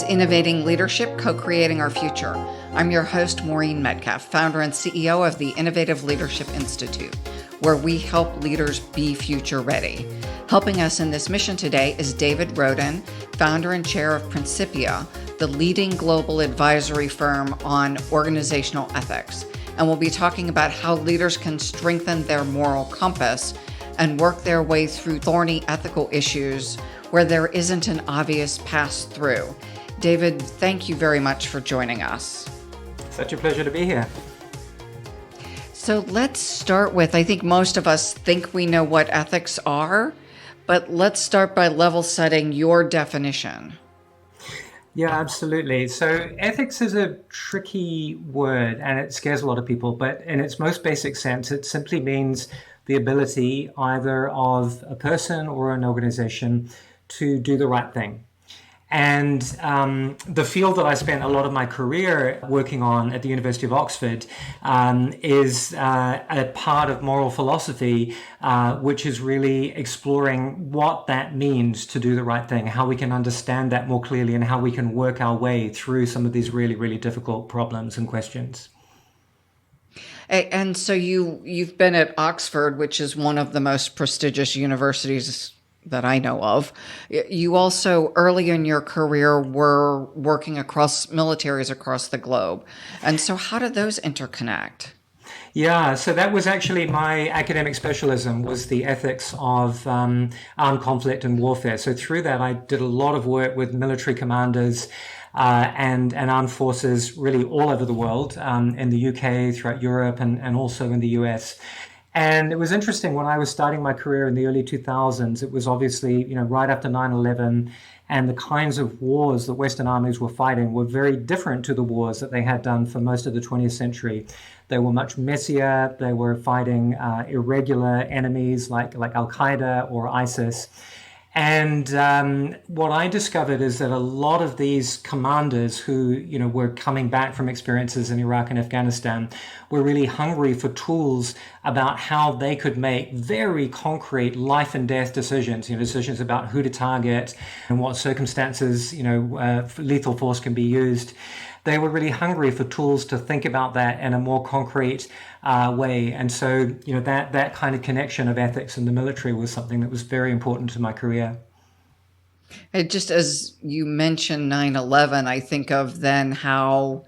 is Innovating Leadership, Co-Creating Our Future. I'm your host, Maureen Metcalf, founder and CEO of the Innovative Leadership Institute, where we help leaders be future ready. Helping us in this mission today is David Rodin, founder and chair of Principia, the leading global advisory firm on organizational ethics. And we'll be talking about how leaders can strengthen their moral compass and work their way through thorny ethical issues where there isn't an obvious pass through. David, thank you very much for joining us. Such a pleasure to be here. So let's start with, I think most of us think we know what ethics are, but let's start by level setting your definition. Yeah, absolutely. So ethics is a tricky word and it scares a lot of people, but in its most basic sense, it simply means the ability either of a person or an organization to do the right thing. And the field that I spent a lot of my career working on at the University of Oxford is a part of moral philosophy, which is really exploring what that means to do the right thing, how we can understand that more clearly, and how we can work our way through some of these really, really difficult problems and questions. And so you've been at Oxford, which is one of the most prestigious universities that I know of. You also, early in your career, were working across militaries across the globe. And so how do those interconnect? Yeah, so that was actually my academic specialism, was the ethics of armed conflict and warfare. So through that, I did a lot of work with military commanders and armed forces really all over the world, in the UK, throughout Europe, and also in the US. And it was interesting when I was starting my career in the early 2000s, it was obviously, right after 9/11, and the kinds of wars that Western armies were fighting were very different to the wars that they had done for most of the 20th century. They were much messier. They were fighting irregular enemies like Al-Qaeda or ISIS. And what I discovered is that a lot of these commanders who, were coming back from experiences in Iraq and Afghanistan were really hungry for tools about how they could make very concrete life and death decisions, decisions about who to target and what circumstances, lethal force can be used. They were really hungry for tools to think about that in a more concrete way. And so, that kind of connection of ethics and the military was something that was very important to my career. Just as you mentioned 9/11, I think of then how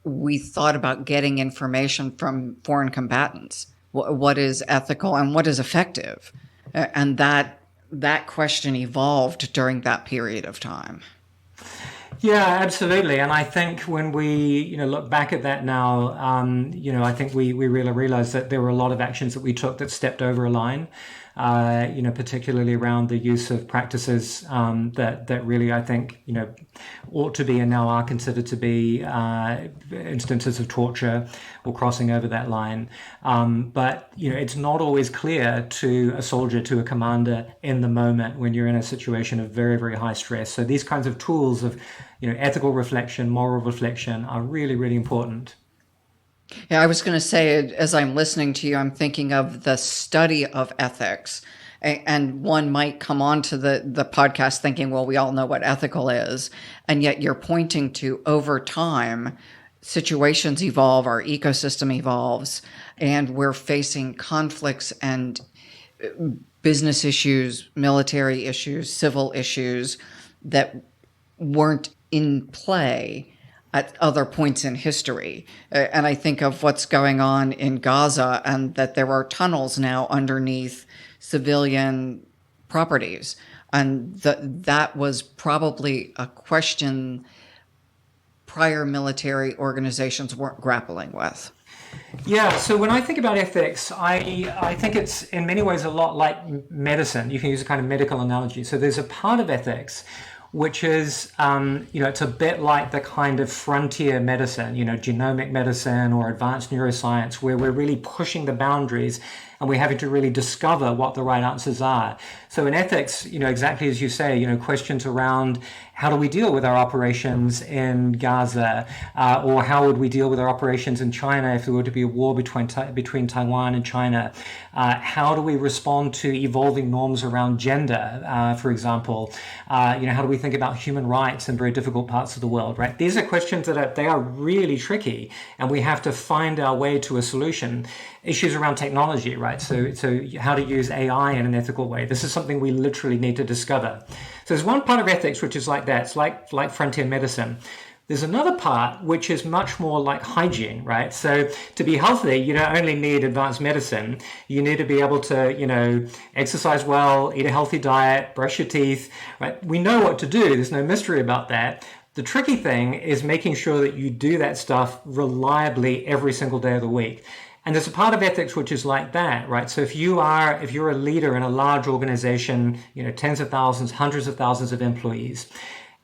we thought about getting information from foreign combatants. What is ethical and what is effective? And that question evolved during that period of time. Yeah, absolutely. And I think when we, look back at that now, I think we really realized that there were a lot of actions that we took that stepped over a line, particularly around the use of practices that really, I think, ought to be and now are considered to be instances of torture or crossing over that line. But, it's not always clear to a soldier, to a commander in the moment when you're in a situation of very, very high stress. So these kinds of tools of, ethical reflection, moral reflection are really, really important. Yeah, I was going to say, as I'm listening to you, I'm thinking of the study of ethics. And one might come on to the podcast thinking, well, we all know what ethical is. And yet you're pointing to over time, situations evolve, our ecosystem evolves, and we're facing conflicts and business issues, military issues, civil issues that weren't in play at other points in history. And I think of what's going on in Gaza and that there are tunnels now underneath civilian properties. And that was probably a question prior military organizations weren't grappling with. Yeah, so when I think about ethics, I think it's in many ways a lot like medicine. You can use a kind of medical analogy. So there's a part of ethics which is, it's a bit like the kind of frontier medicine, genomic medicine or advanced neuroscience, where we're really pushing the boundaries and we're having to really discover what the right answers are. So in ethics, exactly as you say, questions around how do we deal with our operations in Gaza, or how would we deal with our operations in China if there were to be a war between Taiwan and China? How do we respond to evolving norms around gender, for example? How do we think about human rights in very difficult parts of the world, right? These are questions that they are really tricky, and we have to find our way to a solution. Issues around technology, right? So how to use AI in an ethical way. This is something we literally need to discover. So there's one part of ethics which is like that. It's like frontier medicine. There's another part which is much more like hygiene, right? So to be healthy, you don't only need advanced medicine. You need to be able to, exercise well, eat a healthy diet, brush your teeth, right? We know what to do. There's no mystery about that. The tricky thing is making sure that you do that stuff reliably every single day of the week. And there's a part of ethics which is like that, right? So if you're a leader in a large organization, tens of thousands, hundreds of thousands of employees,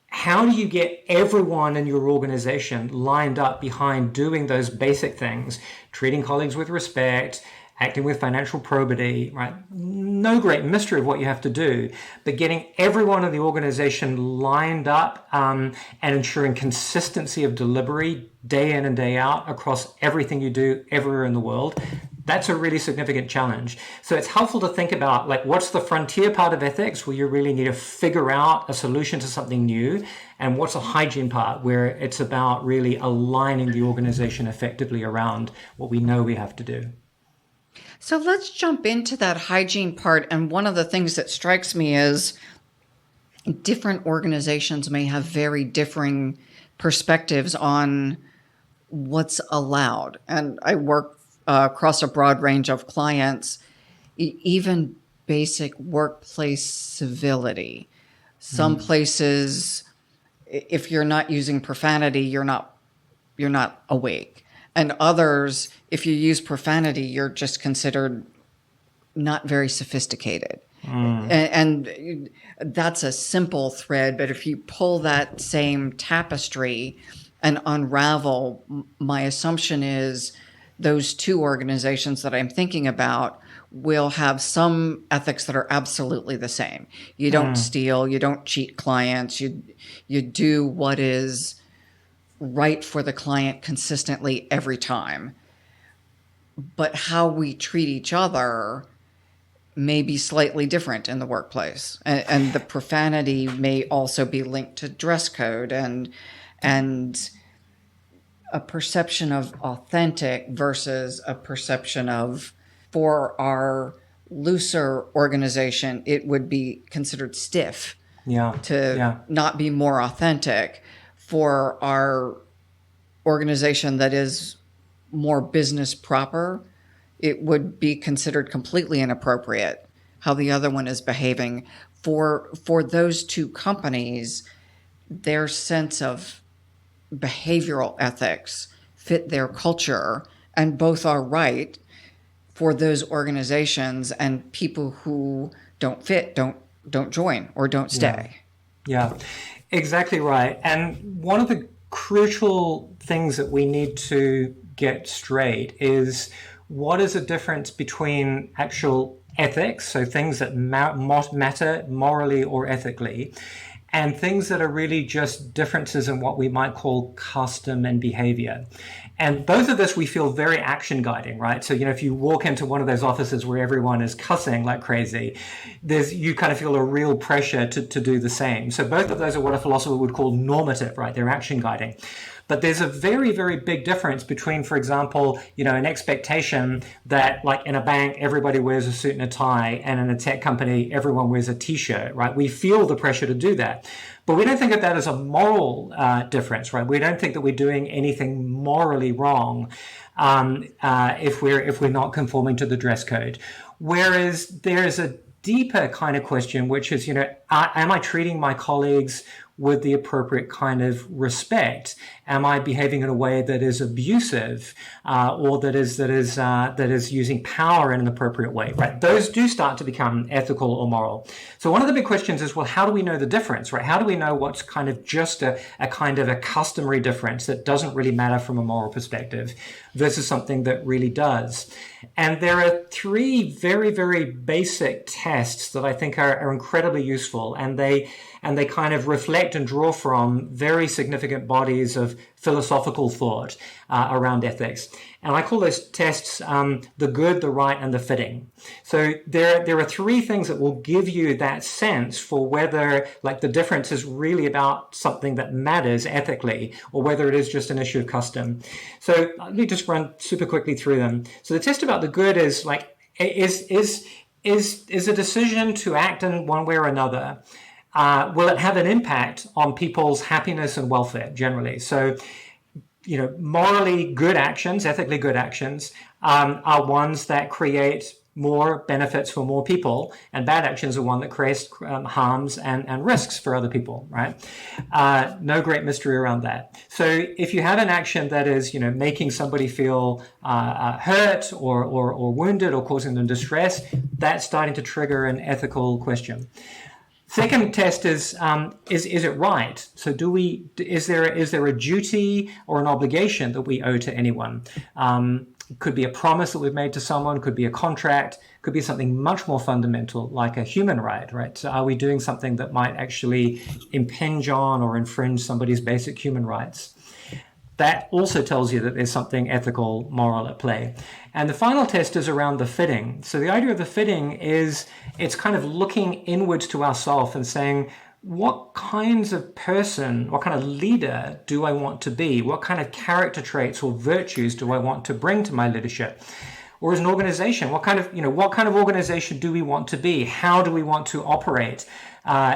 how do you get everyone in your organization lined up behind doing those basic things, treating colleagues with respect, acting with financial probity, right? No great mystery of what you have to do, but getting everyone in the organization lined up and ensuring consistency of delivery day in and day out across everything you do everywhere in the world. That's a really significant challenge. So it's helpful to think about, like, what's the frontier part of ethics where you really need to figure out a solution to something new, and what's a hygiene part where it's about really aligning the organization effectively around what we know we have to do. So let's jump into that hygiene part. And one of the things that strikes me is different organizations may have very differing perspectives on what's allowed. And I work across a broad range of clients, even basic workplace civility. Some places, if you're not using profanity, you're not awake. And others, if you use profanity, you're just considered not very sophisticated. And that's a simple thread, but if you pull that same tapestry and unravel, my assumption is those two organizations that I'm thinking about will have some ethics that are absolutely the same. You don't steal, you don't cheat clients, you do what is right for the client consistently every time. But how we treat each other may be slightly different in the workplace. And the profanity may also be linked to dress code and a perception of authentic versus a perception of, for our looser organization, it would be considered stiff to not be more authentic. For our organization that is more business proper, it would be considered completely inappropriate how the other one is behaving. For those two companies, their sense of behavioral ethics fit their culture, and both are right for those organizations, and people who don't fit don't join or don't stay. Yeah, exactly right. And one of the crucial things that we need to get straight is, what is the difference between actual ethics, so things that matter morally or ethically, and things that are really just differences in what we might call custom and behavior. And both of this we feel very action guiding, right? So, if you walk into one of those offices where everyone is cussing like crazy, you kind of feel a real pressure to do the same. So both of those are what a philosopher would call normative, right? They're action guiding. But there's a very, very big difference between, for example, an expectation that, like in a bank, everybody wears a suit and a tie, and in a tech company, everyone wears a t-shirt, right? We feel the pressure to do that. But we don't think of that as a moral difference, right? We don't think that we're doing anything morally wrong if we're not conforming to the dress code. Whereas there is a deeper kind of question, which is, am I treating my colleagues with the appropriate kind of respect? Am I behaving in a way that is abusive, or that is using power in an appropriate way? Right? Those do start to become ethical or moral. So one of the big questions is, well, how do we know the difference? Right? How do we know what's kind of just a kind of a customary difference that doesn't really matter from a moral perspective versus something that really does? And there are three very, very basic tests that I think are incredibly useful, and they kind of reflect collect and draw from very significant bodies of philosophical thought around ethics. And I call those tests the good, the right, and the fitting. So there are three things that will give you that sense for whether like the difference is really about something that matters ethically or whether it is just an issue of custom. So let me just run super quickly through them. So the test about the good is like, is a decision to act in one way or another, will it have an impact on people's happiness and welfare generally? So, morally good actions, ethically good actions, are ones that create more benefits for more people, and bad actions are one that creates harms and risks for other people, right? No great mystery around that. So if you have an action that is, making somebody feel hurt or wounded or causing them distress, that's starting to trigger an ethical question. Second test is it right? So is there a duty or an obligation that we owe to anyone? Could be a promise that we've made to someone, could be a contract, could be something much more fundamental like a human right? So are we doing something that might actually impinge on or infringe somebody's basic human rights? That also tells you that there's something ethical, moral at play. And the final test is around the fitting. So the idea of the fitting is it's kind of looking inwards to ourselves and saying, what kinds of person, what kind of leader do I want to be? What kind of character traits or virtues do I want to bring to my leadership? Or as an organization, what kind of organization do we want to be? How do we want to operate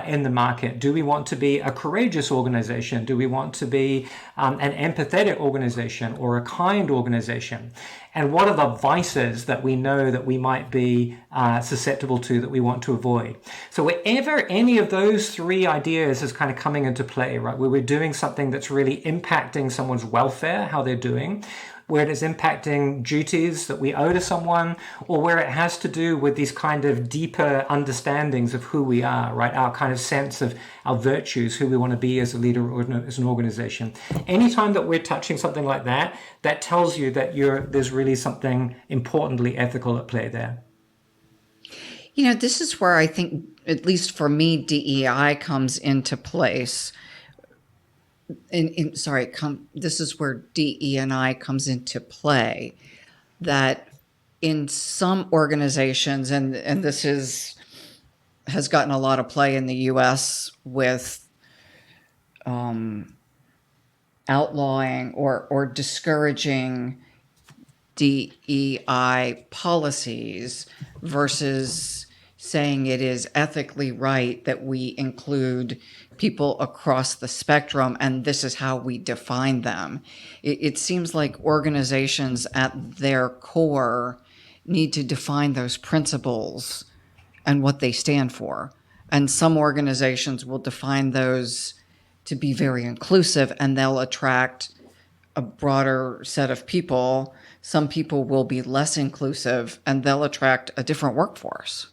in the market? Do we want to be a courageous organization? Do we want to be an empathetic organization or a kind organization? And what are the vices that we know that we might be susceptible to that we want to avoid? So wherever any of those three ideas is kind of coming into play, right, where we're doing something that's really impacting someone's welfare, how they're doing, where it is impacting duties that we owe to someone, or where it has to do with these kind of deeper understandings of who we are, right? Our kind of sense of our virtues, who we want to be as a leader or as an organization. Anytime that we're touching something like that, that tells you that there's really something importantly ethical at play there. This is where I think, at least for me, DEI comes into place. This is where DE&I comes into play, that in some organizations, and this has gotten a lot of play in the U.S. with outlawing or discouraging DEI policies versus saying it is ethically right that we include people across the spectrum, and this is how we define them. It seems like organizations at their core need to define those principles and what they stand for. And some organizations will define those to be very inclusive, and they'll attract a broader set of people. Some people will be less inclusive, and they'll attract a different workforce.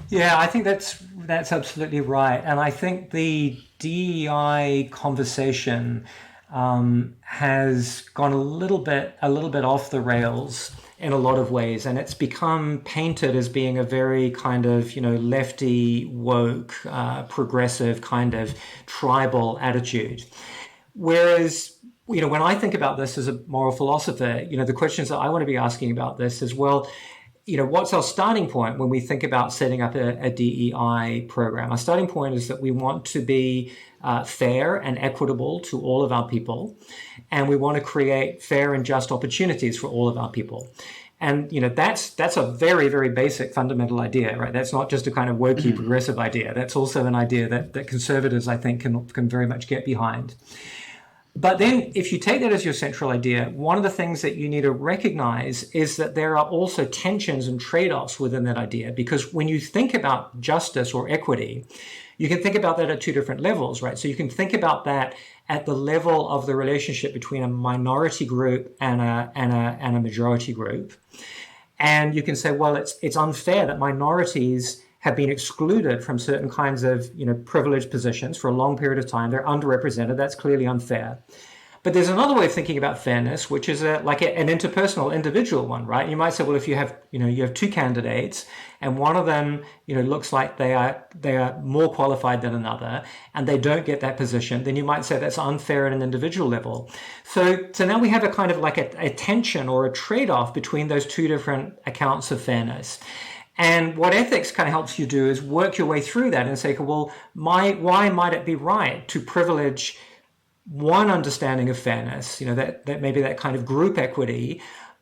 Yeah, I think that's absolutely right. And I think the DEI conversation has gone a little bit off the rails in a lot of ways, and it's become painted as being a very kind of lefty, woke, progressive kind of tribal attitude. Whereas when I think about this as a moral philosopher, the questions that I want to be asking about this is, well, what's our starting point when we think about setting up a DEI program? Our starting point is that we want to be fair and equitable to all of our people, and we want to create fair and just opportunities for all of our people. And that's a very, very basic fundamental idea, right? That's not just a kind of wokey progressive idea. That's also an idea that conservatives, I think, can very much get behind. But then if you take that as your central idea, one of the things that you need to recognize is that there are also tensions and trade-offs within that idea. Because when you think about justice or equity, you can think about that at two different levels, right? So you can think about that at the level of the relationship between a minority group and a majority group. And you can say, well, it's unfair that minorities have been excluded from certain kinds of privileged positions for a long period of time. They're underrepresented. That's clearly unfair. But there's another way of thinking about fairness, which is an interpersonal, individual one, right? You might say, well, if you have two candidates, and one of them, looks like they are more qualified than another, and they don't get that position, then you might say that's unfair at an individual level. So now we have a kind of like a tension or a trade-off between those two different accounts of fairness. And what ethics kind of helps you do is work your way through that and say, well, why might it be right to privilege one understanding of fairness, that maybe that kind of group equity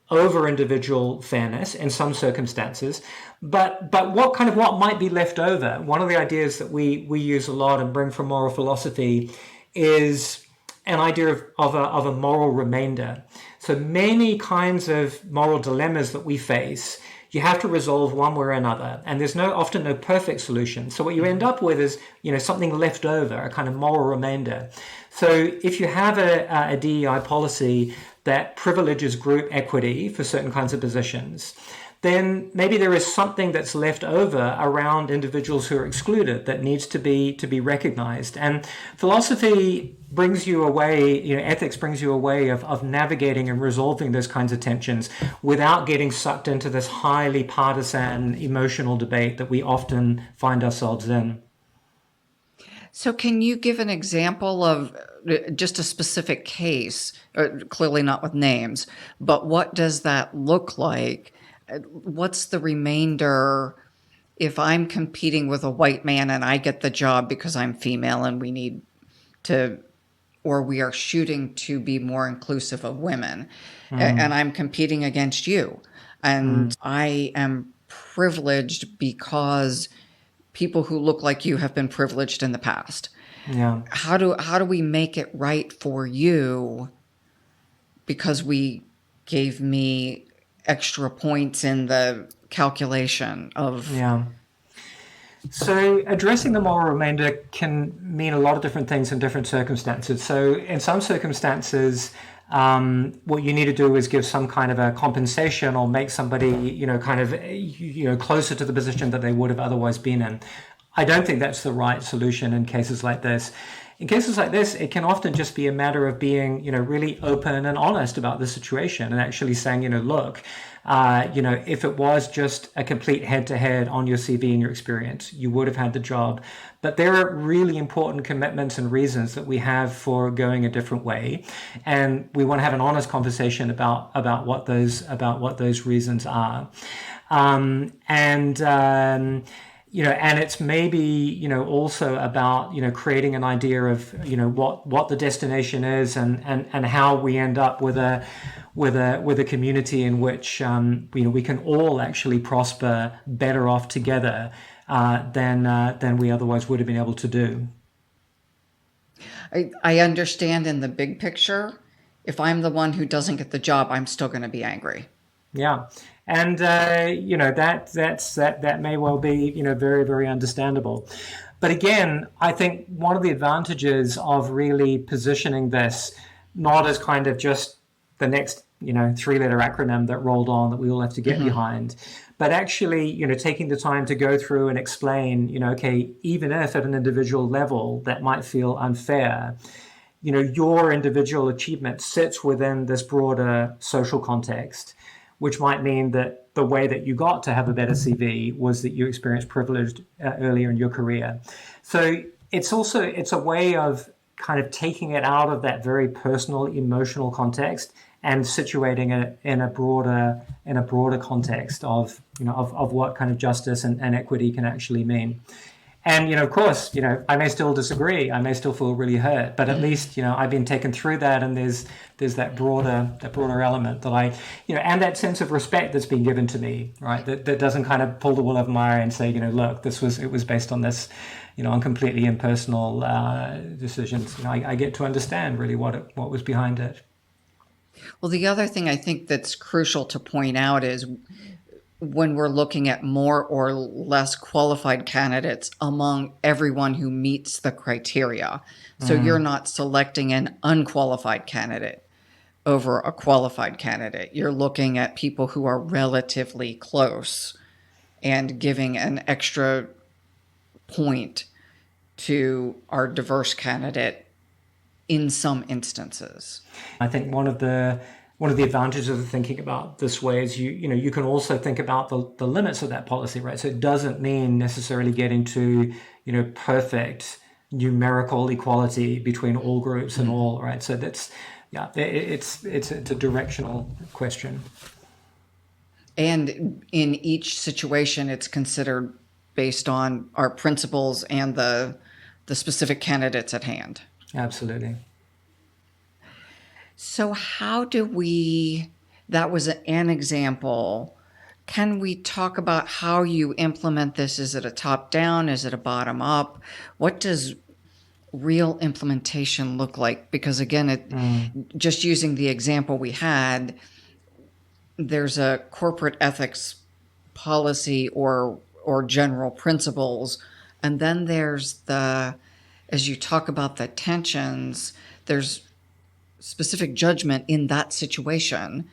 over individual fairness in some circumstances, but what might be left over? One of the ideas that we use a lot and bring from moral philosophy is an idea of a moral remainder. So many kinds of moral dilemmas that we face, you have to resolve one way or another, and there's often no perfect solution. So what you end up with is, something left over, a kind of moral remainder. So if you have a DEI policy that privileges group equity for certain kinds of positions, then maybe there is something that's left over around individuals who are excluded that needs to be recognized. And philosophy brings you a way, ethics brings you a way of navigating and resolving those kinds of tensions without getting sucked into this highly partisan emotional debate that we often find ourselves in. So can you give an example of just a specific case, clearly not with names, but what does that look like? What's the remainder if I'm competing with a white man and I get the job because I'm female and we need to, or we are shooting to be more inclusive of women, and I'm competing against you, and I am privileged because people who look like you have been privileged in the past. Yeah. How do we make it right for you because we gave me extra points in the calculation of... Yeah. So addressing the moral remainder can mean a lot of different things in different circumstances. So in some circumstances, what you need to do is give some kind of a compensation or make somebody, closer to the position that they would have otherwise been in. I don't think that's the right solution in cases like this. In cases like this, it can often just be a matter of being, really open and honest about the situation and actually saying, look, if it was just a complete head-to-head on your CV and your experience, you would have had the job. But there are really important commitments and reasons that we have for going a different way, and we want to have an honest conversation about what those reasons are, and it's maybe, also about, creating an idea of, what the destination is and how we end up with a community in which, we can all actually prosper better off together than we otherwise would have been able to do. I understand in the big picture, if I'm the one who doesn't get the job, I'm still going to be angry. Yeah. And, that may well be, very, very understandable. But again, I think one of the advantages of really positioning this not as kind of just the next, three-letter acronym that rolled on that we all have to get behind, but actually, taking the time to go through and explain, okay, even if at an individual level that might feel unfair, your individual achievement sits within this broader social context, which might mean that the way that you got to have a better CV was that you experienced privilege earlier in your career. So it's a way of kind of taking it out of that very personal, emotional context and situating it in a broader context of what kind of justice and equity can actually mean. And, of course, I may still disagree. I may still feel really hurt, but at least, I've been taken through that, and there's that broader element that and that sense of respect that's been given to me, right? That doesn't kind of pull the wool over my eye and say, look, it was based on this, on completely impersonal decisions. I get to understand really what was behind it. Well, the other thing I think that's crucial to point out is when we're looking at more or less qualified candidates among everyone who meets the criteria. So you're not selecting an unqualified candidate over a qualified candidate. You're looking at people who are relatively close and giving an extra point to our diverse candidate in some instances. I think one of the advantages of thinking about this way is you can also think about the limits of that policy, right? So it doesn't mean necessarily getting to perfect numerical equality between all groups and all, right? So that's it's a directional question. And in each situation, it's considered based on our principles and the specific candidates at hand. Absolutely. So how do we, that was an example. Can we talk about how you implement this? Is it a top down? Is it a bottom up? What does real implementation look like? Because again, just using the example we had, there's a corporate ethics policy or general principles, and then there's as you talk about the tensions, there's specific judgment in that situation,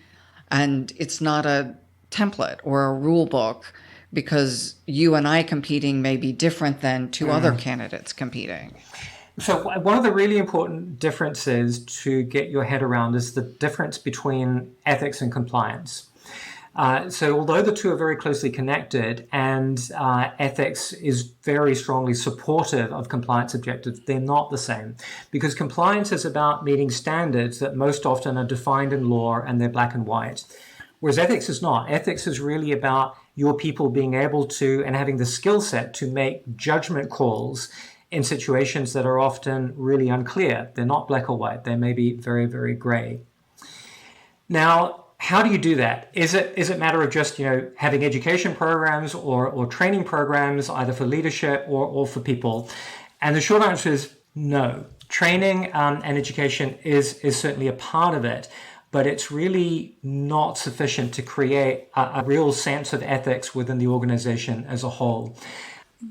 and it's not a template or a rule book, because you and I competing may be different than two other candidates competing. So one of the really important differences to get your head around is the difference between ethics and compliance. So although the two are very closely connected, and ethics is very strongly supportive of compliance objectives, they're not the same, because compliance is about meeting standards that most often are defined in law and they're black and white, whereas ethics is not. Ethics is really about your people being able to and having the skill set to make judgment calls in situations that are often really unclear. They're not black or white. They may be very, very gray. Now, how do you do that? Is it a matter of just having education programs or training programs, either for leadership or for people? And the short answer is no. Training and education is certainly a part of it, but it's really not sufficient to create a real sense of ethics within the organization as a whole.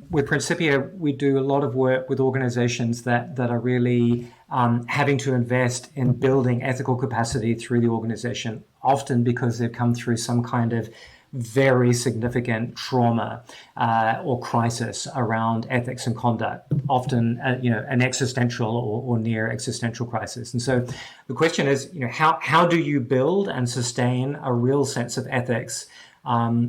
With Principia, we do a lot of work with organizations that are really having to invest in building ethical capacity through the organization, often because they've come through some kind of very significant trauma or crisis around ethics and conduct, often an existential or near existential crisis. And so the question is, how do you build and sustain a real sense of ethics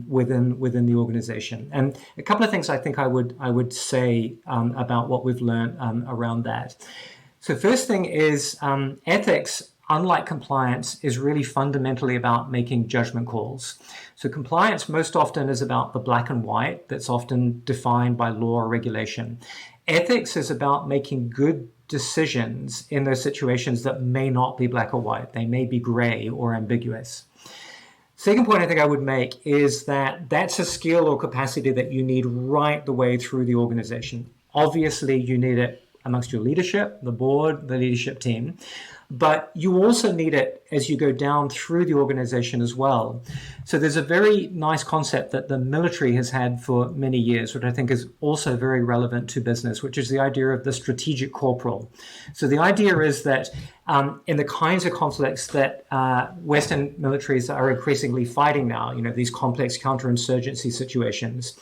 within the organization? And a couple of things I think I would say about what we've learned around that. So first thing is ethics, unlike compliance, is really fundamentally about making judgment calls. So compliance most often is about the black and white that's often defined by law or regulation. Ethics is about making good decisions in those situations that may not be black or white. They may be gray or ambiguous. Second point I think I would make is that that's a skill or capacity that you need right the way through the organization. Obviously, you need it amongst your leadership, the board, the leadership team, but you also need it as you go down through the organization as well. So there's a very nice concept that the military has had for many years, which I think is also very relevant to business, which is the idea of the strategic corporal. So the idea is that in the kinds of conflicts that Western militaries are increasingly fighting now, these complex counterinsurgency situations,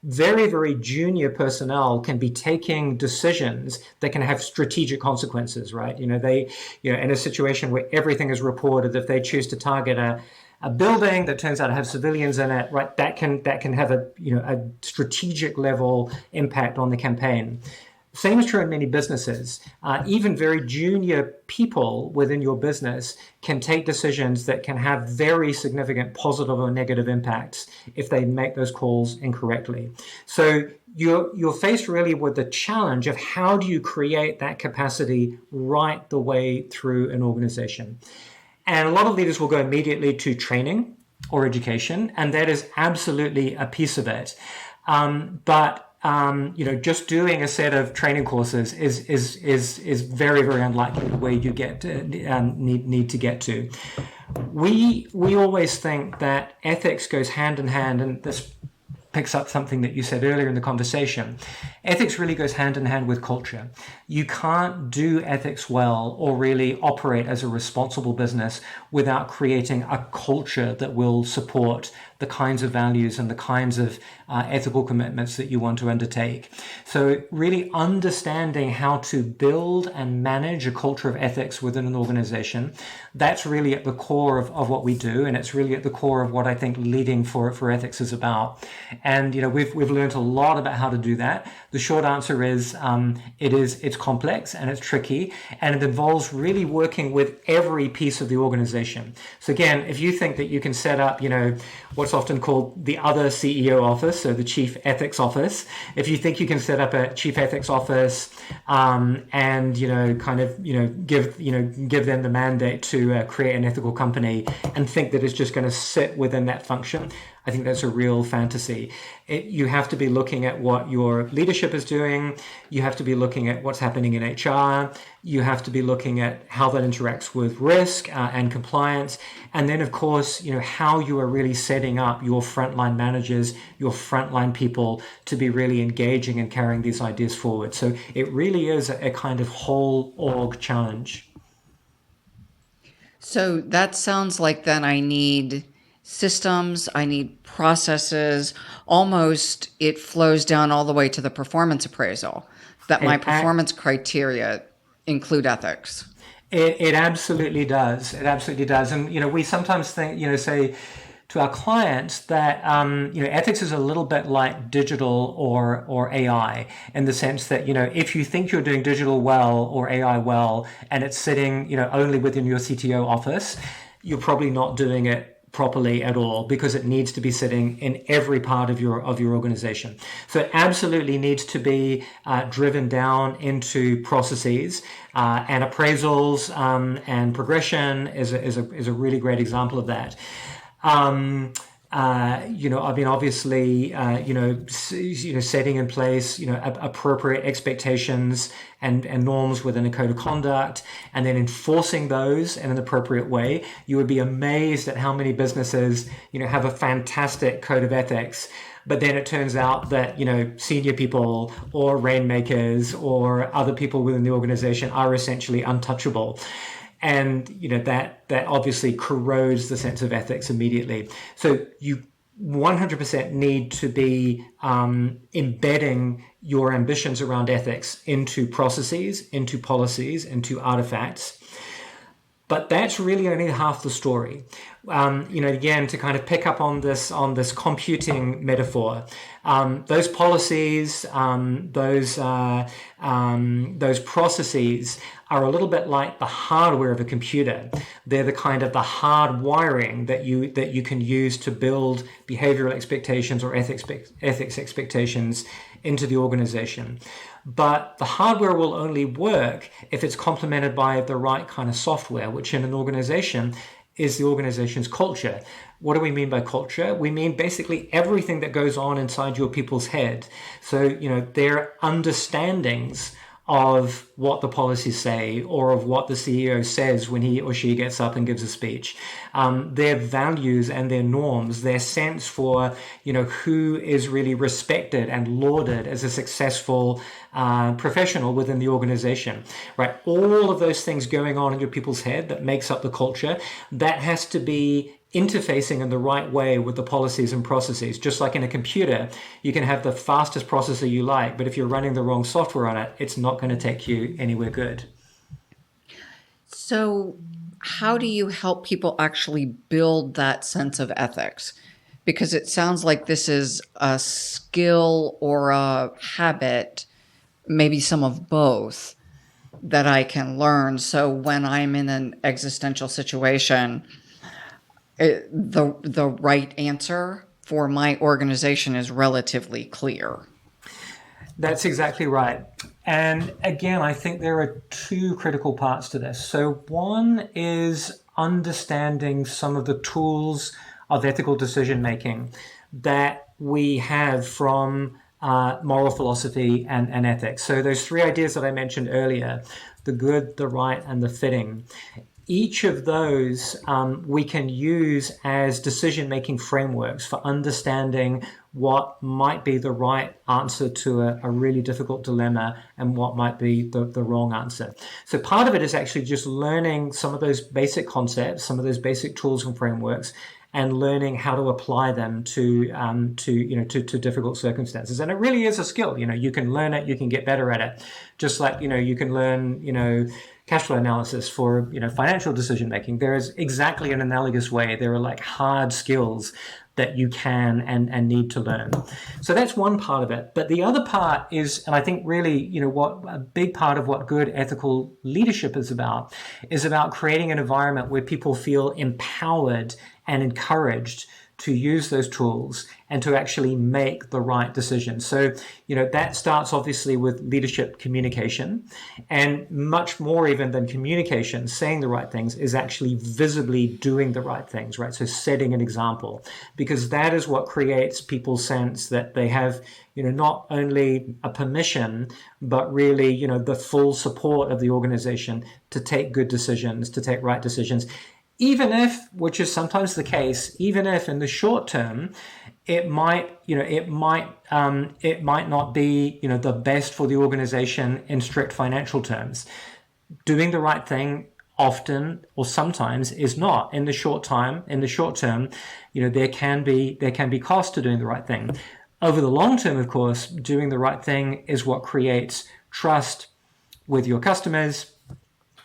very, very junior personnel can be taking decisions that can have strategic consequences, right? In a situation where everything is reported, if they choose to target a building that turns out to have civilians in it, right, that can have a strategic level impact on the campaign. Same is true in many businesses. Even very junior people within your business can take decisions that can have very significant positive or negative impacts if they make those calls incorrectly. So you're faced really with the challenge of how do you create that capacity right the way through an organization. And a lot of leaders will go immediately to training or education, and that is absolutely a piece of it. But just doing a set of training courses is very, very unlikely where you get to, need to get to. We always think that ethics goes hand in hand, and this picks up something that you said earlier in the conversation. Ethics really goes hand in hand with culture. You can't do ethics well or really operate as a responsible business without creating a culture that will support the kinds of values and the kinds of ethical commitments that you want to undertake. So really understanding how to build and manage a culture of ethics within an organization, that's really at the core of what we do, and it's really at the core of what I think leading for ethics is about. And we've learned a lot about how to do that. The short answer is it's complex and it's tricky, and it involves really working with every piece of the organization. So again, if you think that you can set up what's often called the other CEO office, so the chief ethics office, if you think you can set up a chief ethics office and give them the mandate to create an ethical company and think that it's just going to sit within that function, I think that's a real fantasy. You have to be looking at what your leadership is doing. You have to be looking at what's happening in HR. You have to be looking at how that interacts with risk and compliance. And then, of course, how you are really setting up your frontline managers, your frontline people to be really engaging and carrying these ideas forward. So it really is a kind of whole org challenge. So that sounds like then I need systems, I need processes. Almost it flows down all the way to the performance appraisal, that my performance criteria include ethics. It absolutely does. It absolutely does. And, we sometimes think, say to our clients that, ethics is a little bit like digital or AI, in the sense that, if you think you're doing digital well or AI well, and it's sitting, only within your CTO office, you're probably not doing it properly at all, because it needs to be sitting in every part of your organization. So it absolutely needs to be driven down into processes, and appraisals and progression is a really great example of that. Obviously, setting in place, appropriate expectations and norms within a code of conduct, and then enforcing those in an appropriate way. You would be amazed at how many businesses, have a fantastic code of ethics, but then it turns out that, senior people or rainmakers or other people within the organization are essentially untouchable. And that obviously corrodes the sense of ethics immediately. So you 100% need to be embedding your ambitions around ethics into processes, into policies, into artifacts. But that's really only half the story. Again, to kind of pick up on this computing metaphor, those policies, those processes are a little bit like the hardware of a computer. They're the kind of the hard wiring that you can use to build behavioral expectations or ethics expectations into the organization. But the hardware will only work if it's complemented by the right kind of software, which in an organization is the organization's culture. What do we mean by culture? We mean basically everything that goes on inside your people's head. So, their understandings of what the policies say, or of what the CEO says when he or she gets up and gives a speech, their values and their norms, their sense for, who is really respected and lauded as a successful professional within the organization, right? All of those things going on in your people's head that makes up the culture, that has to be interfacing in the right way with the policies and processes. Just like in a computer, you can have the fastest processor you like, but if you're running the wrong software on it, it's not going to take you anywhere good. So how do you help people actually build that sense of ethics? Because it sounds like this is a skill or a habit, maybe some of both, that I can learn. So when I'm in an existential situation, the right answer for my organization is relatively clear. That's exactly right. And again, I think there are two critical parts to this. So one is understanding some of the tools of ethical decision making that we have from moral philosophy and ethics. So those three ideas that I mentioned earlier, the good, the right, and the fitting, each of those we can use as decision-making frameworks for understanding what might be the right answer to a really difficult dilemma and what might be the wrong answer. So part of it is actually just learning some of those basic concepts, some of those basic tools and frameworks, and learning how to apply them to difficult circumstances. And it really is a skill. You can learn it, you can get better at it. Just like, you can learn, cash flow analysis for, financial decision making. There is exactly an analogous way. There are like hard skills that you can and need to learn. So that's one part of it. But the other part is, and I think really, what a big part of what good ethical leadership is about creating an environment where people feel empowered and encouraged to use those tools and to actually make the right decisions. So, that starts obviously with leadership communication, and much more even than communication, saying the right things is actually visibly doing the right things, right? So setting an example, because that is what creates people's sense that they have, not only a permission, but really, the full support of the organization to take good decisions, to take right decisions. Even if, which is sometimes the case, even if in the short term, it might not be, the best for the organization in strict financial terms. Doing the right thing often or sometimes is not. In the short term, there can be cost to doing the right thing. Over the long term, of course, doing the right thing is what creates trust with your customers,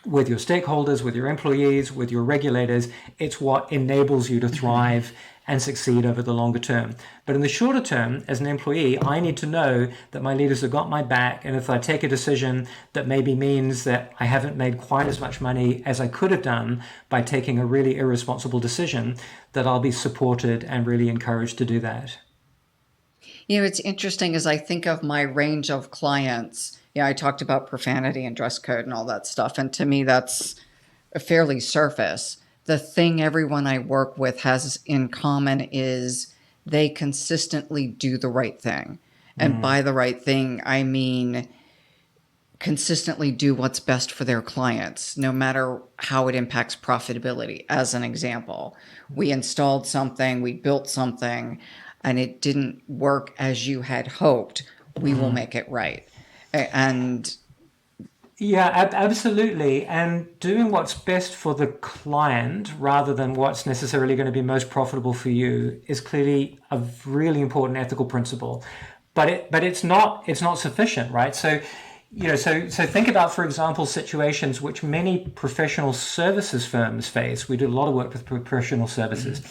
with your stakeholders, with your employees, with your regulators. It's what enables you to thrive and succeed over the longer term. But in the shorter term, as an employee, I need to know that my leaders have got my back. And if I take a decision that maybe means that I haven't made quite as much money as I could have done by taking a really irresponsible decision, that I'll be supported and really encouraged to do that. It's interesting as I think of my range of clients. I talked about profanity and dress code and all that stuff. And to me, that's fairly surface. The thing everyone I work with has in common is they consistently do the right thing. And by the right thing, I mean consistently do what's best for their clients, no matter how it impacts profitability. As an example, we installed something, we built something, and it didn't work as you had hoped. We will make it right. And yeah, absolutely. And doing what's best for the client rather than what's necessarily going to be most profitable for you is clearly a really important ethical principle. But it's not sufficient, right? So think about, for example, situations which many professional services firms face. We do a lot of work with professional services.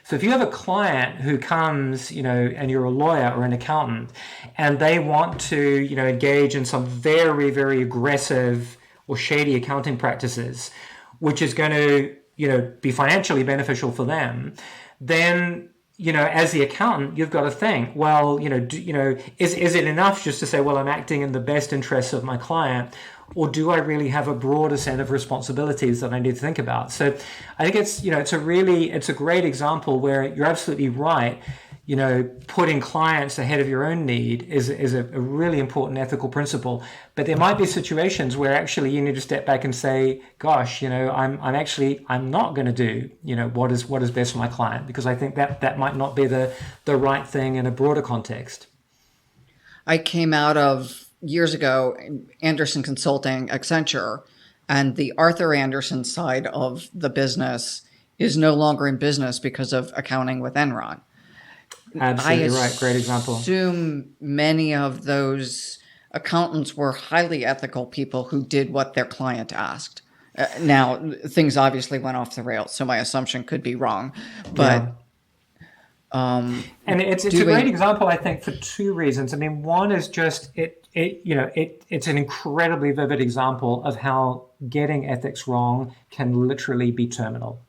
So if you have a client who comes, and you're a lawyer or an accountant, and they want to, engage in some very, very aggressive or shady accounting practices, which is going to, be financially beneficial for them, then, as the accountant, you've got to think, well, is it enough just to say, well, I'm acting in the best interests of my client, or do I really have a broader set of responsibilities that I need to think about? So I think it's a great example where you're absolutely right. Putting clients ahead of your own need is a really important ethical principle. But there might be situations where actually you need to step back and say, gosh, I'm not going to do, what is best for my client, because I think that might not be the right thing in a broader context. I came out of years ago, Anderson Consulting, Accenture, and the Arthur Anderson side of the business is no longer in business because of accounting with Enron. Absolutely right. Great example. I assume many of those accountants were highly ethical people who did what their client asked. Now, things obviously went off the rails, so my assumption could be wrong. But yeah. And it's a great example, I think, for two reasons. I mean, one is just it's an incredibly vivid example of how getting ethics wrong can literally be terminal,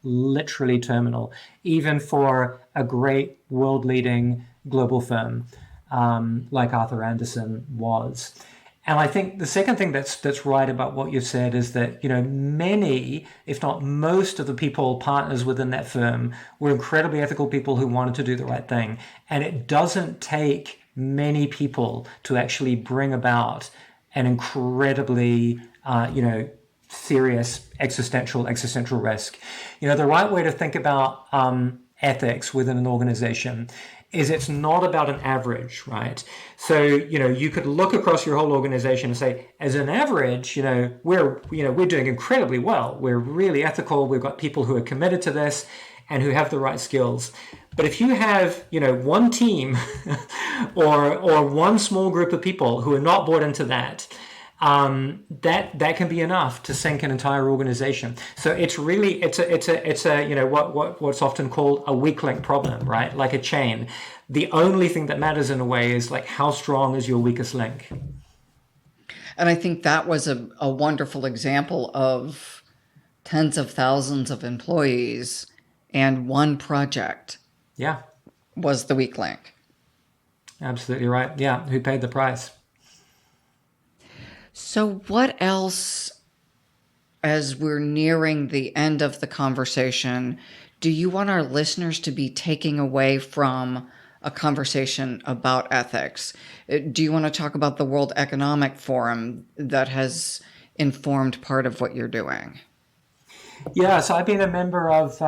even for a great world-leading global firm like Arthur Andersen was. And I think the second thing that's right about what you've said is that, many, if not most of the partners within that firm were incredibly ethical people who wanted to do the right thing. And it doesn't take many people to actually bring about an incredibly, serious existential risk. The right way to think about ethics within an organization is it's not about an average, right? So, you could look across your whole organization and say, as an average, we're doing incredibly well. We're really ethical. We've got people who are committed to this. and who have the right skills. But if you have, one team or one small group of people who are not bought into that, that can be enough to sink an entire organization. So it's a what's often called a weak link problem, right? Like a chain. The only thing that matters in a way is like how strong is your weakest link. And I think that was a wonderful example of tens of thousands of employees and one project. Yeah. Was the weak link. Absolutely right. Yeah. Who paid the price? So what else, as we're nearing the end of the conversation, do you want our listeners to be taking away from a conversation about ethics? Do you want to talk about the World Economic Forum that has informed part of what you're doing? Yeah, so I've been a member of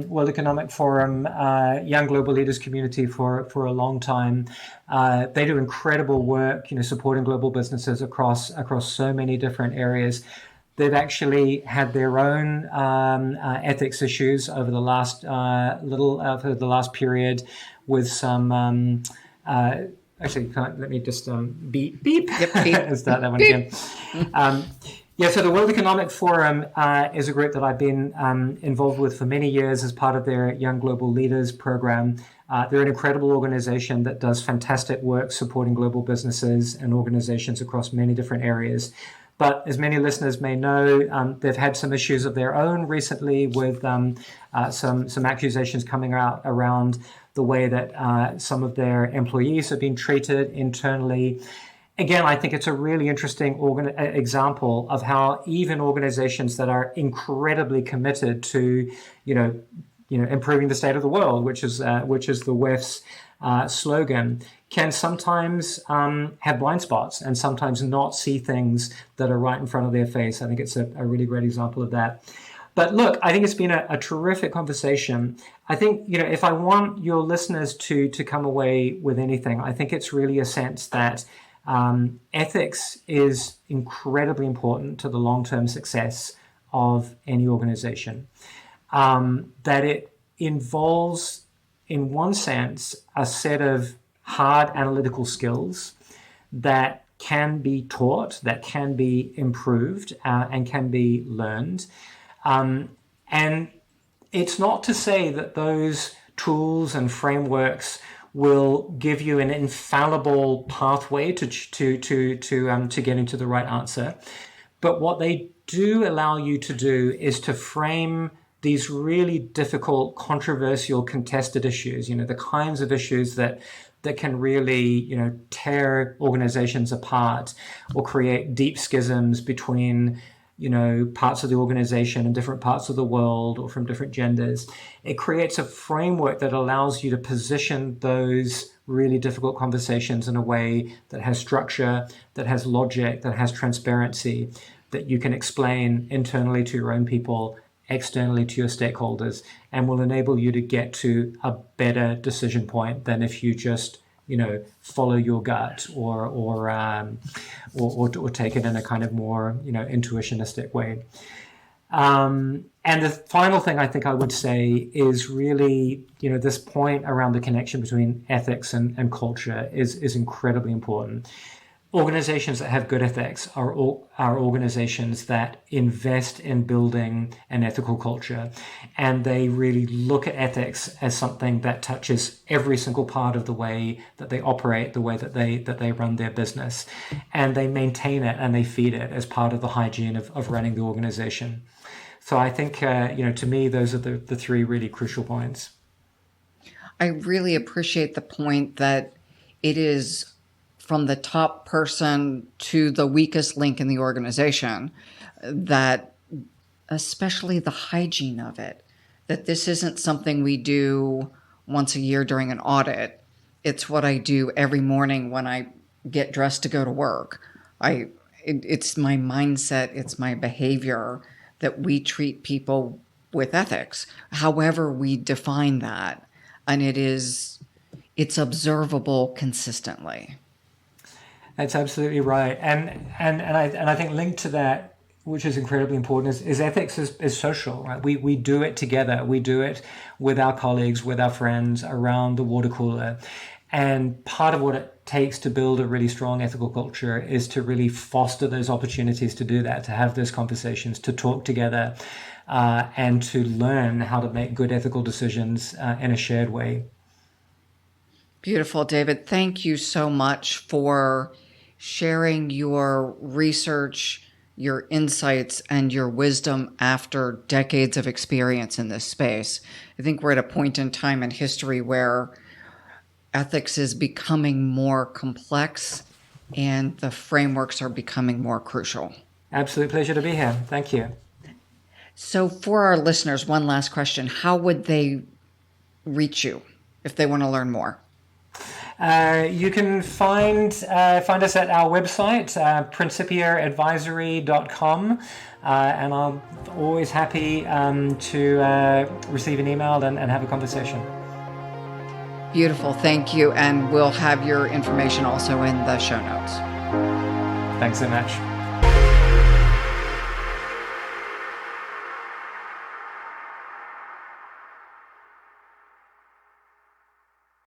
World Economic Forum, Young Global Leaders Community for a long time. They do incredible work, supporting global businesses across so many different areas. They've actually had their own ethics issues over the last for the last period, with some. Actually, let me just beep. Yep, beep. Start that one again. Yeah, so the World Economic Forum is a group that I've been involved with for many years as part of their Young Global Leaders program. They're an incredible organization that does fantastic work supporting global businesses and organizations across many different areas. But as many listeners may know, they've had some issues of their own recently with some accusations coming out around the way that some of their employees have been treated internally. Again, I think it's a really interesting example of how even organizations that are incredibly committed to, improving the state of the world, which is the WEF's slogan, can sometimes have blind spots and sometimes not see things that are right in front of their face. I think it's a really great example of that. But look, I think it's been a terrific conversation. I think, if I want your listeners to come away with anything, I think it's really a sense that ethics is incredibly important to the long-term success of any organization. That it involves, in one sense, a set of hard analytical skills that can be taught, that can be improved, and can be learned. And it's not to say that those tools and frameworks will give you an infallible pathway to get into the right answer. But what they do allow you to do is to frame these really difficult, controversial, contested issues, the kinds of issues that can really, tear organizations apart or create deep schisms between parts of the organization and different parts of the world or from different genders. It creates a framework that allows you to position those really difficult conversations in a way that has structure, that has logic, that has transparency, that you can explain internally to your own people, externally to your stakeholders, and will enable you to get to a better decision point than if you just follow your gut or take it in a kind of more intuitionistic way. And the final thing I think I would say is really this point around the connection between ethics and culture is incredibly important. Organizations that have good ethics are organizations that invest in building an ethical culture, and they really look at ethics as something that touches every single part of the way that they operate, the way that they run their business, and they maintain it and they feed it as part of the hygiene of running the organization. So I think to me those are the three really crucial points. I really appreciate the point that it is from the top person to the weakest link in the organization, that especially the hygiene of it, that this isn't something we do once a year during an audit. It's what I do every morning when I get dressed to go to work. It's my mindset, it's my behavior that we treat people with ethics, however we define that. And it's observable consistently. That's absolutely right, and I think linked to that, which is incredibly important, is ethics is social, right? We do it together. We do it with our colleagues, with our friends around the water cooler. And part of what it takes to build a really strong ethical culture is to really foster those opportunities to do that, to have those conversations, to talk together, and to learn how to make good ethical decisions in a shared way. Beautiful, David. Thank you so much for sharing your research, your insights, and your wisdom after decades of experience in this space. I think we're at a point in time in history where ethics is becoming more complex and the frameworks are becoming more crucial. Absolute pleasure to be here. Thank you. So for our listeners, one last question. How would they reach you if they want to learn more? You can find us at our website, principiaadvisory.com, and I'm always happy to receive an email and have a conversation. Beautiful. Thank you. And we'll have your information also in the show notes. Thanks so much.